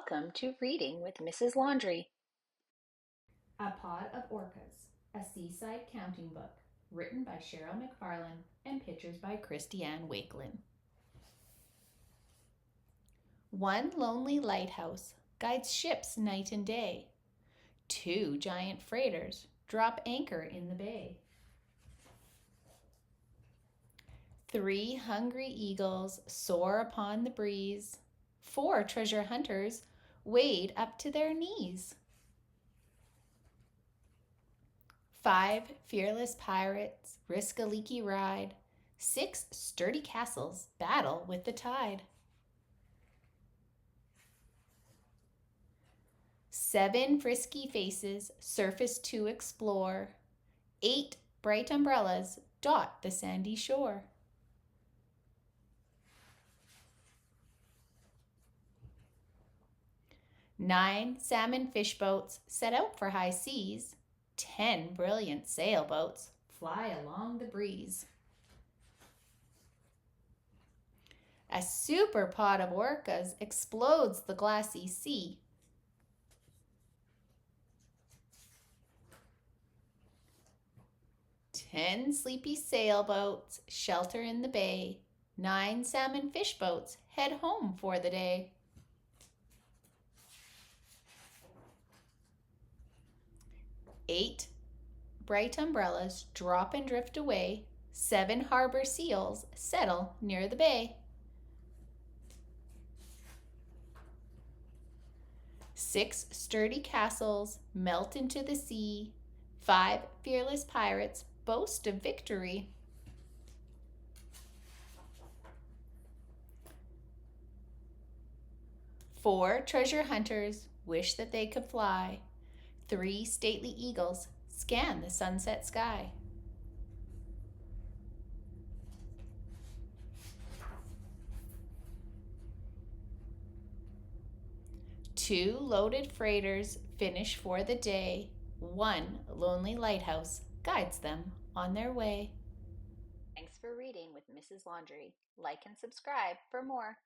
Welcome to Reading with Mrs. Laundry. A Pod of Orcas, a Seaside counting book, written by Cheryl McFarlane and pictures by Christiane Wakelin. One lonely lighthouse guides ships night and day. Two giant freighters drop anchor in the bay. Three hungry eagles soar upon the breeze. Four treasure hunters wade up to their knees. Five fearless pirates risk a leaky ride. Six sturdy castles battle with the tide. Seven frisky faces surface to explore. Eight bright umbrellas dot the sandy shore. Nine salmon fish boats set out for high seas. 10 brilliant sailboats fly along the breeze. A super pod of orcas explodes the glassy sea. 10 sleepy sailboats shelter in the bay. 9 salmon fish boats head home for the day. 8 bright umbrellas drop and drift away. 7 harbor seals settle near the bay. 6 sturdy castles melt into the sea. 5 fearless pirates boast of victory. 4 treasure hunters wish that they could fly. 3 stately eagles scan the sunset sky. 2 loaded freighters finish for the day. 1 lonely lighthouse guides them on their way. Thanks for reading with Mrs. Laundry. Like and subscribe for more.